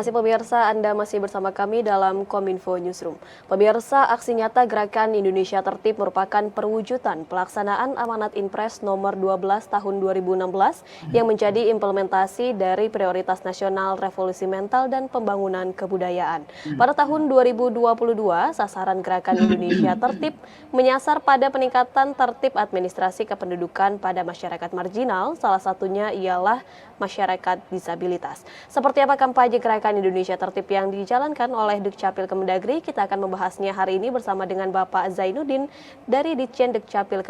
kasih pemirsa, Anda masih bersama kami dalam Kominfo Newsroom. Pemirsa, aksi nyata Gerakan Indonesia Tertib merupakan perwujudan pelaksanaan Amanat Impres nomor 12 tahun 2016 yang menjadi implementasi dari prioritas nasional revolusi mental dan pembangunan kebudayaan. Pada tahun 2022, sasaran Gerakan Indonesia Tertib menyasar pada peningkatan tertib administrasi kependudukan pada masyarakat marginal, salah satunya ialah masyarakat disabilitas. Seperti apa kampanye Gerakan Indonesia Tertib yang dijalankan oleh Dukcapil Kemendagri? Kita akan membahasnya hari ini bersama dengan Bapak Zainuddin dari Ditjen Dukcapil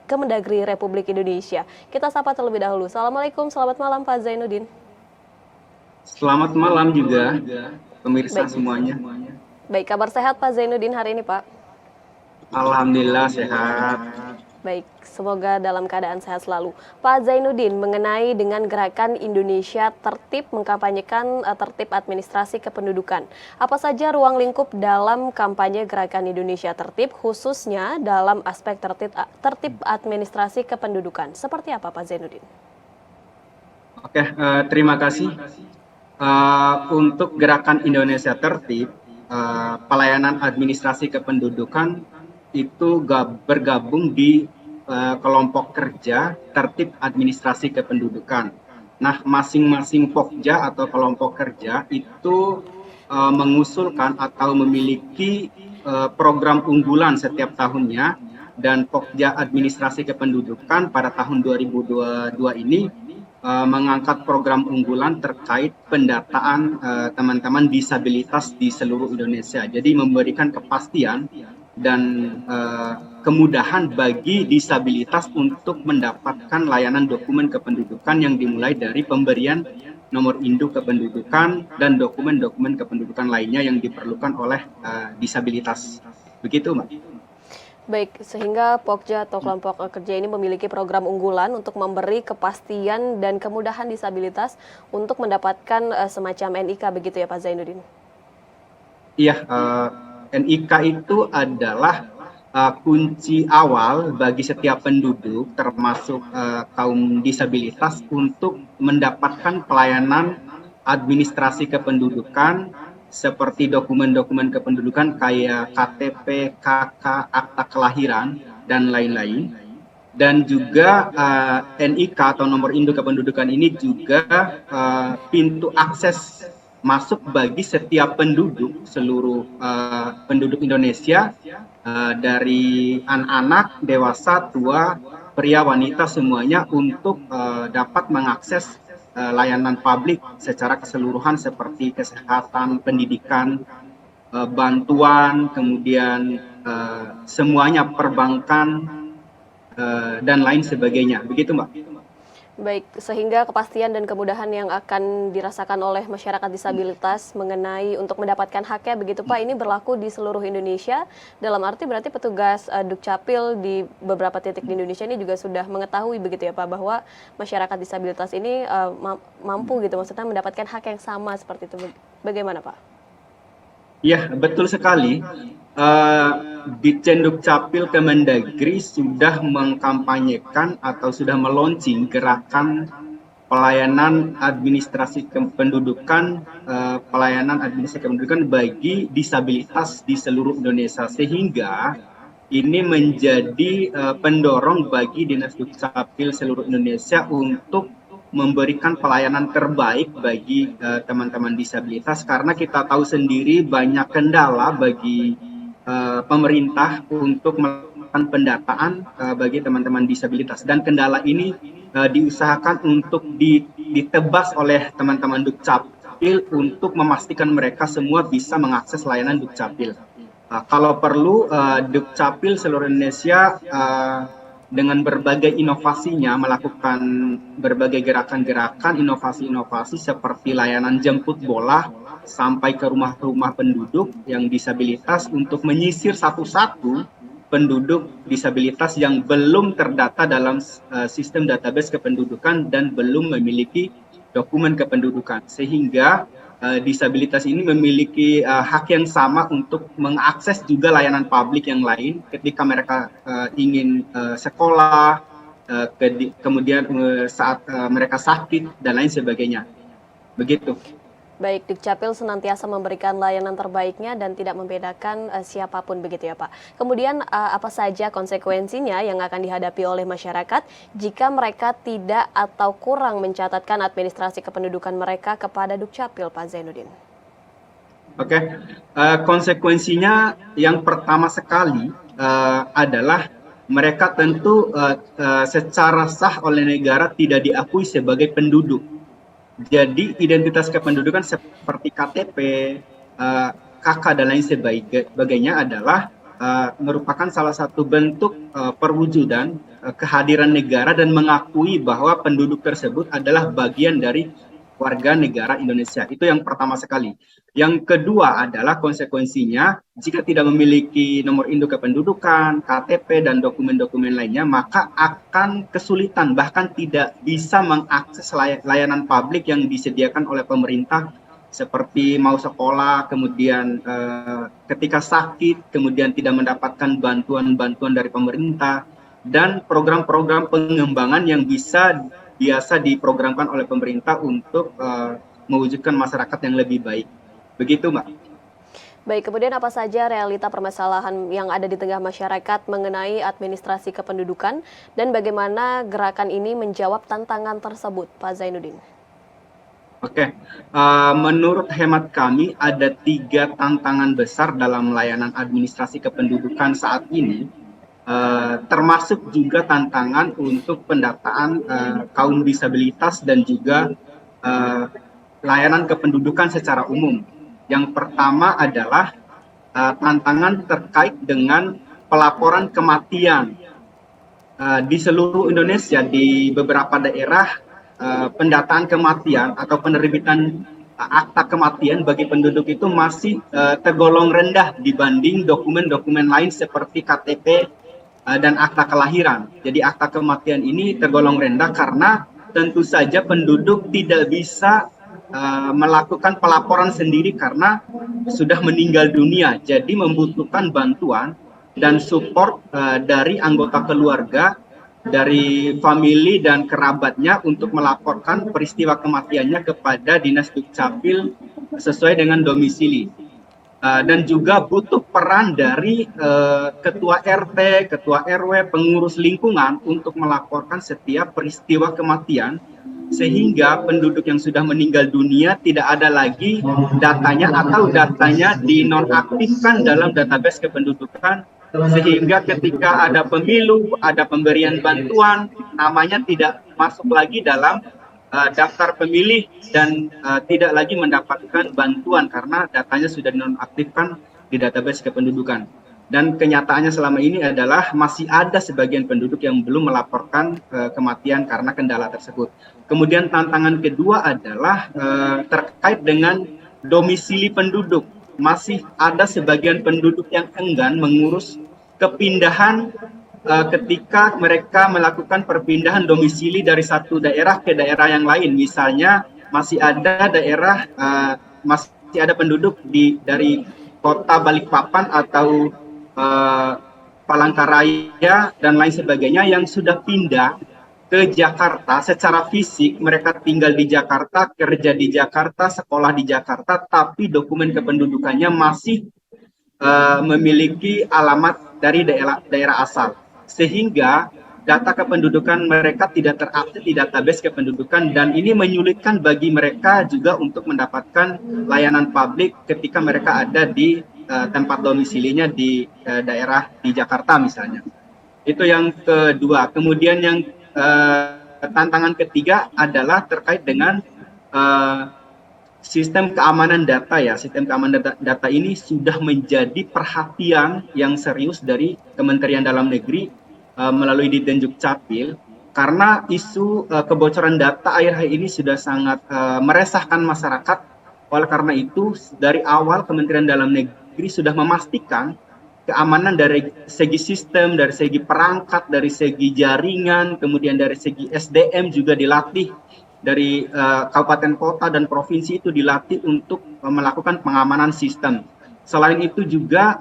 Kemendagri Republik Indonesia. Kita sapa terlebih dahulu. Assalamualaikum, selamat malam Pak Zainuddin. Selamat malam juga pemirsa semuanya. Baik, kabar sehat Pak Zainuddin hari ini Pak? Alhamdulillah sehat. Baik, semoga dalam keadaan sehat selalu. Pak Zainuddin, mengenai dengan Gerakan Indonesia Tertib mengkampanyekan tertib administrasi kependudukan. Apa saja ruang lingkup dalam kampanye Gerakan Indonesia Tertib, khususnya dalam aspek tertib administrasi kependudukan? Seperti apa Pak Zainuddin? Oke, terima kasih. Untuk Gerakan Indonesia Tertib, pelayanan administrasi kependudukan itu bergabung di kelompok kerja tertib administrasi kependudukan. Nah, masing-masing pokja atau kelompok kerja itu mengusulkan atau memiliki program unggulan setiap tahunnya, dan pokja administrasi kependudukan pada tahun 2022 ini mengangkat program unggulan terkait pendataan teman-teman disabilitas di seluruh Indonesia. Jadi memberikan kepastian dan kemudahan bagi disabilitas untuk mendapatkan layanan dokumen kependudukan yang dimulai dari pemberian nomor induk kependudukan dan dokumen-dokumen kependudukan lainnya yang diperlukan oleh disabilitas. Begitu, Mbak. Baik, sehingga Pokja atau kelompok kerja ini memiliki program unggulan untuk memberi kepastian dan kemudahan disabilitas untuk mendapatkan semacam NIK, begitu ya Pak Zainuddin? Iya, NIK itu adalah kunci awal bagi setiap penduduk, termasuk kaum disabilitas, untuk mendapatkan pelayanan administrasi kependudukan seperti dokumen-dokumen kependudukan kayak KTP, KK, akta kelahiran, dan lain-lain. Dan juga NIK atau nomor induk kependudukan ini juga pintu akses masuk bagi setiap penduduk, seluruh penduduk Indonesia, dari anak-anak, dewasa, tua, pria, wanita, semuanya untuk dapat mengakses layanan publik secara keseluruhan seperti kesehatan, pendidikan, bantuan, kemudian semuanya, perbankan, dan lain sebagainya. Begitu, Mbak. Baik, sehingga kepastian dan kemudahan yang akan dirasakan oleh masyarakat disabilitas mengenai untuk mendapatkan haknya, begitu Pak, ini berlaku di seluruh Indonesia. Dalam arti berarti petugas Dukcapil di beberapa titik di Indonesia ini juga sudah mengetahui, begitu ya Pak, bahwa masyarakat disabilitas ini mampu gitu, maksudnya mendapatkan hak yang sama seperti itu. Bagaimana Pak? Ya, betul sekali. Ditjen Dukcapil Kemendagri sudah mengkampanyekan atau sudah meluncing gerakan pelayanan administrasi kependudukan, bagi disabilitas di seluruh Indonesia, sehingga ini menjadi pendorong bagi Dinas Dukcapil seluruh Indonesia untuk memberikan pelayanan terbaik bagi teman-teman disabilitas, karena kita tahu sendiri banyak kendala bagi pemerintah untuk melakukan pendataan bagi teman-teman disabilitas, dan kendala ini diusahakan untuk ditebas oleh teman-teman Dukcapil untuk memastikan mereka semua bisa mengakses layanan Dukcapil. Kalau perlu, Dukcapil seluruh Indonesia dengan berbagai inovasinya melakukan berbagai gerakan-gerakan, inovasi-inovasi seperti layanan jemput bola sampai ke rumah-rumah penduduk yang disabilitas untuk menyisir satu-satu penduduk disabilitas yang belum terdata dalam sistem database kependudukan dan belum memiliki dokumen kependudukan, sehingga disabilitas ini memiliki hak yang sama untuk mengakses juga layanan publik yang lain ketika mereka ingin sekolah, kemudian saat mereka sakit dan lain sebagainya. Begitu. Baik, Dukcapil senantiasa memberikan layanan terbaiknya dan tidak membedakan siapapun begitu ya Pak. Kemudian apa saja konsekuensinya yang akan dihadapi oleh masyarakat jika mereka tidak atau kurang mencatatkan administrasi kependudukan mereka kepada Dukcapil, Pak Zainuddin? Oke, konsekuensinya yang pertama sekali adalah mereka tentu secara sah oleh negara tidak diakui sebagai penduduk. Jadi identitas kependudukan seperti KTP, KK dan lain sebagainya adalah merupakan salah satu bentuk perwujudan kehadiran negara dan mengakui bahwa penduduk tersebut adalah bagian dari warga negara Indonesia. Itu yang pertama sekali. Yang kedua adalah konsekuensinya jika tidak memiliki nomor induk kependudukan, KTP, dan dokumen-dokumen lainnya, maka akan kesulitan bahkan tidak bisa mengakses layanan publik yang disediakan oleh pemerintah seperti mau sekolah, kemudian ketika sakit, kemudian tidak mendapatkan bantuan-bantuan dari pemerintah, dan program-program pengembangan yang biasa diprogramkan oleh pemerintah untuk mewujudkan masyarakat yang lebih baik. Begitu, Mbak. Baik, kemudian apa saja realita permasalahan yang ada di tengah masyarakat mengenai administrasi kependudukan dan bagaimana gerakan ini menjawab tantangan tersebut, Pak Zainuddin? Oke, menurut hemat kami ada 3 tantangan besar dalam layanan administrasi kependudukan saat ini, termasuk juga tantangan untuk pendataan kaum disabilitas dan juga layanan kependudukan secara umum. Yang pertama adalah tantangan terkait dengan pelaporan kematian di seluruh Indonesia. Di beberapa daerah pendataan kematian atau penerbitan akta kematian bagi penduduk itu masih tergolong rendah dibanding dokumen-dokumen lain seperti KTP dan akta kelahiran. Jadi akta kematian ini tergolong rendah karena tentu saja penduduk tidak bisa melakukan pelaporan sendiri karena sudah meninggal dunia. Jadi membutuhkan bantuan dan support dari anggota keluarga, dari famili dan kerabatnya untuk melaporkan peristiwa kematiannya kepada Dinas Dukcapil sesuai dengan domisili. Dan juga butuh peran dari ketua RT, ketua RW, pengurus lingkungan untuk melaporkan setiap peristiwa kematian, sehingga penduduk yang sudah meninggal dunia tidak ada lagi datanya atau datanya dinonaktifkan dalam database kependudukan, sehingga ketika ada pemilu, ada pemberian bantuan, namanya tidak masuk lagi dalam daftar pemilih dan tidak lagi mendapatkan bantuan karena datanya sudah dinonaktifkan di database kependudukan. Dan kenyataannya selama ini adalah masih ada sebagian penduduk yang belum melaporkan kematian karena kendala tersebut. Kemudian tantangan kedua adalah terkait dengan domisili penduduk. Masih ada sebagian penduduk yang enggan mengurus kepindahan ketika mereka melakukan perpindahan domisili dari satu daerah ke daerah yang lain. Misalnya masih ada daerah, masih ada penduduk dari kota Balikpapan atau Palangkaraya dan lain sebagainya yang sudah pindah ke Jakarta secara fisik. Mereka tinggal di Jakarta, kerja di Jakarta, sekolah di Jakarta, tapi dokumen kependudukannya masih memiliki alamat dari daerah asal, sehingga data kependudukan mereka tidak terupdate di database kependudukan, dan ini menyulitkan bagi mereka juga untuk mendapatkan layanan publik ketika mereka ada di tempat domisilinya di daerah di Jakarta misalnya. Itu yang kedua. Kemudian yang tantangan ketiga adalah terkait dengan sistem keamanan data ya. Sistem keamanan data ini sudah menjadi perhatian yang serius dari Kementerian Dalam Negeri melalui Ditjen Dukcapil, karena isu kebocoran data akhir-akhir ini sudah sangat meresahkan masyarakat. Oleh karena itu, dari awal Kementerian Dalam Negeri sudah memastikan keamanan dari segi sistem, dari segi perangkat, dari segi jaringan, kemudian dari segi SDM juga dilatih, dari kabupaten kota dan provinsi itu dilatih untuk melakukan pengamanan sistem. Selain itu juga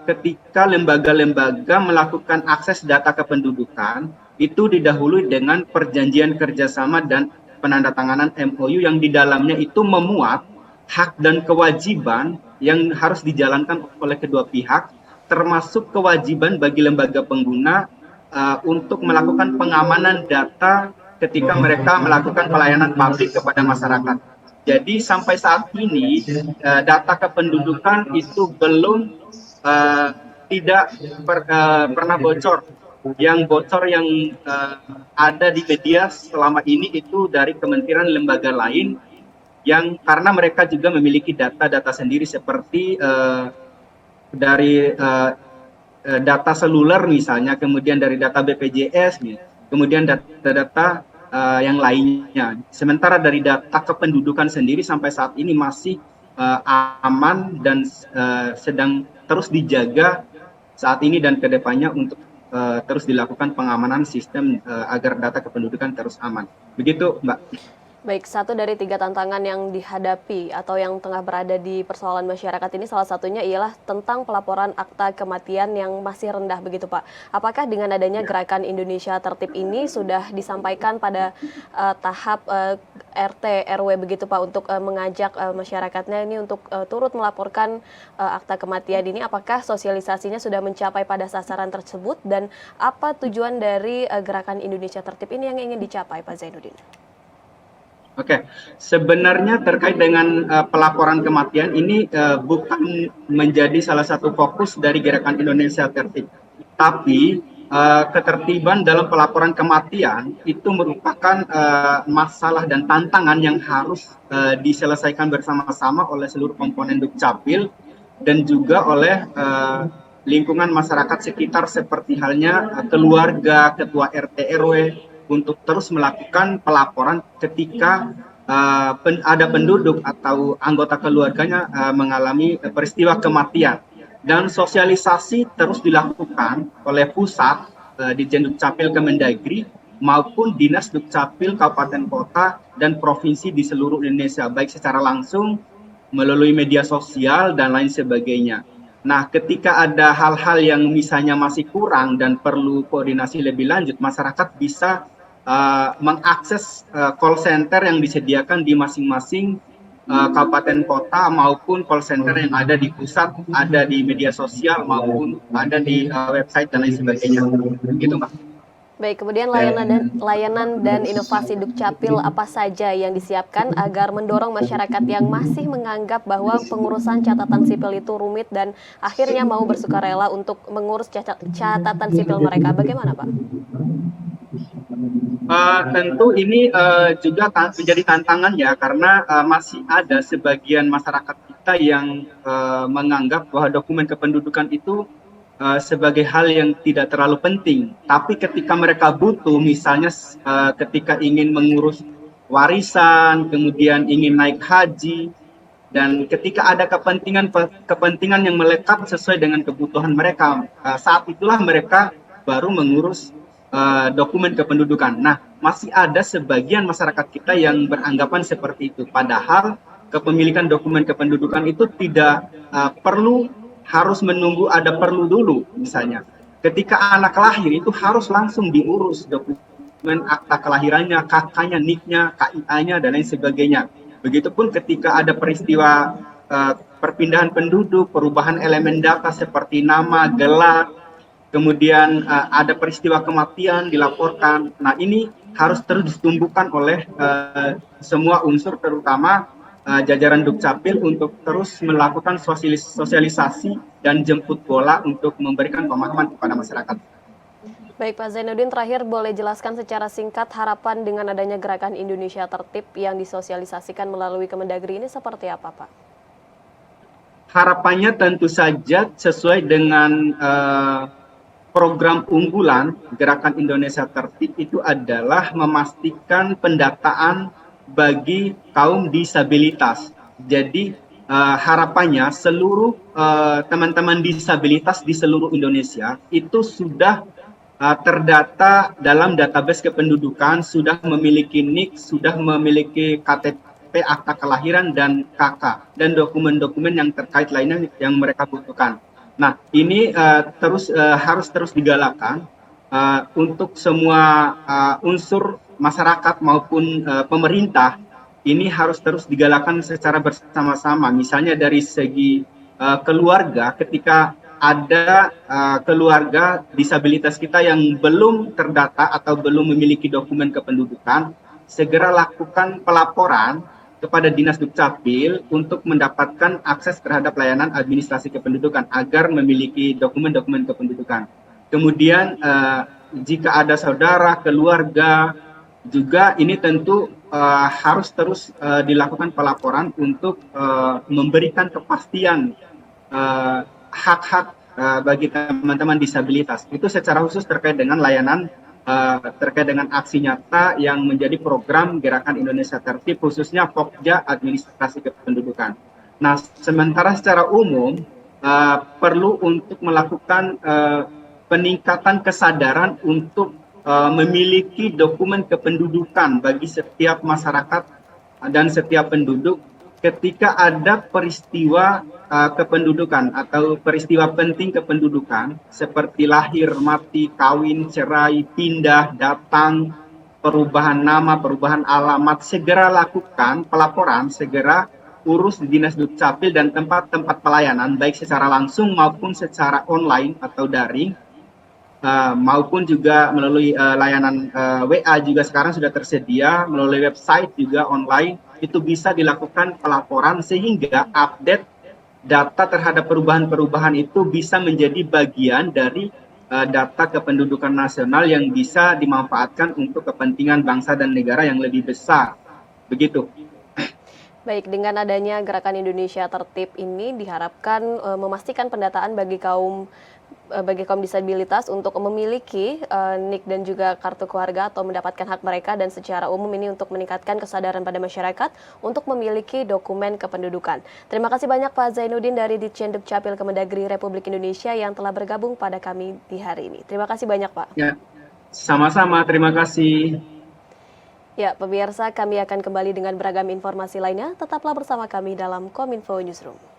ketika lembaga-lembaga melakukan akses data kependudukan, itu didahului dengan perjanjian kerjasama dan penandatanganan MOU yang di dalamnya itu memuat hak dan kewajiban yang harus dijalankan oleh kedua pihak, termasuk kewajiban bagi lembaga pengguna untuk melakukan pengamanan data ketika mereka melakukan pelayanan publik kepada masyarakat. Jadi sampai saat ini data kependudukan itu belum tidak pernah bocor. Yang bocor yang ada di media selama ini itu dari kementerian lembaga lain yang karena mereka juga memiliki data-data sendiri seperti dari data seluler misalnya, kemudian dari data BPJS, kemudian data-data yang lainnya. Sementara dari data kependudukan sendiri sampai saat ini masih aman dan sedang terus dijaga saat ini dan kedepannya untuk terus dilakukan pengamanan sistem agar data kependudukan terus aman. Begitu, Mbak. Baik, satu dari 3 tantangan yang dihadapi atau yang tengah berada di persoalan masyarakat ini salah satunya ialah tentang pelaporan akta kematian yang masih rendah begitu Pak. Apakah dengan adanya gerakan Indonesia Tertib ini sudah disampaikan pada tahap RT, RW begitu Pak untuk mengajak masyarakatnya ini untuk turut melaporkan akta kematian ini? Apakah sosialisasinya sudah mencapai pada sasaran tersebut dan apa tujuan dari gerakan Indonesia Tertib ini yang ingin dicapai Pak Zainuddin? Oke, sebenarnya terkait dengan pelaporan kematian ini bukan menjadi salah satu fokus dari gerakan Indonesia Tertib. Tapi ketertiban dalam pelaporan kematian itu merupakan masalah dan tantangan yang harus diselesaikan bersama-sama oleh seluruh komponen Dukcapil dan juga oleh lingkungan masyarakat sekitar seperti halnya keluarga, ketua RT RW, untuk terus melakukan pelaporan ketika ada penduduk atau anggota keluarganya mengalami peristiwa kematian. Dan sosialisasi terus dilakukan oleh pusat di Dukcapil Kemendagri maupun Dinas Dukcapil Kabupaten Kota dan provinsi di seluruh Indonesia, baik secara langsung melalui media sosial dan lain sebagainya. Nah, ketika ada hal-hal yang misalnya masih kurang dan perlu koordinasi lebih lanjut, masyarakat bisa mengakses call center yang disediakan di masing-masing kabupaten kota maupun call center yang ada di pusat, ada di media sosial maupun ada di website dan lain sebagainya. Begitu, Mbak. Baik, kemudian layanan dan inovasi Dukcapil apa saja yang disiapkan agar mendorong masyarakat yang masih menganggap bahwa pengurusan catatan sipil itu rumit dan akhirnya mau bersukarela untuk mengurus catatan sipil mereka. Bagaimana, Pak? Tentu ini juga menjadi tantangan ya, karena masih ada sebagian masyarakat kita yang menganggap bahwa dokumen kependudukan itu sebagai hal yang tidak terlalu penting. Tapi ketika mereka butuh, misalnya ketika ingin mengurus warisan, kemudian ingin naik haji, dan ketika ada kepentingan yang melekat sesuai dengan kebutuhan mereka, saat itulah mereka baru mengurus dokumen kependudukan. Nah, masih ada sebagian masyarakat kita yang beranggapan seperti itu. Padahal kepemilikan dokumen kependudukan itu tidak perlu harus menunggu ada perlu dulu. Misalnya, ketika anak lahir itu harus langsung diurus dokumen akta kelahirannya, KK-nya, NIK-nya, KIA-nya, dan lain sebagainya. Begitupun ketika ada peristiwa perpindahan penduduk, perubahan elemen data seperti nama, gelar, kemudian ada peristiwa kematian dilaporkan. Nah, ini harus terus ditumbuhkan oleh semua unsur, terutama jajaran Dukcapil untuk terus melakukan sosialisasi dan jemput bola untuk memberikan pemahaman kepada masyarakat. Baik Pak Zainuddin, terakhir boleh jelaskan secara singkat harapan dengan adanya gerakan Indonesia Tertib yang disosialisasikan melalui Kemendagri ini seperti apa Pak? Harapannya tentu saja sesuai dengan program unggulan Gerakan Indonesia Tertib itu adalah memastikan pendataan bagi kaum disabilitas. Jadi harapannya seluruh teman-teman disabilitas di seluruh Indonesia itu sudah terdata dalam database kependudukan, sudah memiliki NIK, sudah memiliki KTP, akta kelahiran, dan KK, dan dokumen-dokumen yang terkait lainnya yang mereka butuhkan. Nah, ini harus terus digalakkan untuk semua unsur masyarakat maupun pemerintah ini harus terus digalakkan secara bersama-sama. Misalnya dari segi keluarga, ketika ada keluarga disabilitas kita yang belum terdata atau belum memiliki dokumen kependudukan, segera lakukan pelaporan kepada Dinas Dukcapil untuk mendapatkan akses terhadap layanan administrasi kependudukan agar memiliki dokumen-dokumen kependudukan. Kemudian jika ada saudara, keluarga, juga ini tentu harus terus dilakukan pelaporan untuk memberikan kepastian hak-hak bagi teman-teman disabilitas. Itu secara khusus terkait dengan layanan, terkait dengan aksi nyata yang menjadi program Gerakan Indonesia Tertib, khususnya Pokja Administrasi Kependudukan. Nah, sementara secara umum perlu untuk melakukan peningkatan kesadaran untuk memiliki dokumen kependudukan bagi setiap masyarakat dan setiap penduduk ketika ada peristiwa kependudukan atau peristiwa penting kependudukan seperti lahir, mati, kawin, cerai, pindah, datang, perubahan nama, perubahan alamat, segera lakukan pelaporan, segera urus di Dinas Dukcapil dan tempat-tempat pelayanan baik secara langsung maupun secara online atau daring, maupun juga melalui layanan WA juga sekarang sudah tersedia, melalui website juga online, itu bisa dilakukan pelaporan sehingga update data terhadap perubahan-perubahan itu bisa menjadi bagian dari data kependudukan nasional yang bisa dimanfaatkan untuk kepentingan bangsa dan negara yang lebih besar. Begitu. Baik, dengan adanya Gerakan Indonesia Tertib ini diharapkan memastikan pendataan bagi kaum disabilitas untuk memiliki NIK dan juga kartu keluarga atau mendapatkan hak mereka, dan secara umum ini untuk meningkatkan kesadaran pada masyarakat untuk memiliki dokumen kependudukan. Terima kasih banyak Pak Zainuddin dari Ditjen Dukcapil Kemendagri Republik Indonesia yang telah bergabung pada kami di hari ini. Terima kasih banyak Pak. Ya, sama-sama, terima kasih. Ya, pemirsa, kami akan kembali dengan beragam informasi lainnya. Tetaplah bersama kami dalam Kominfo Newsroom.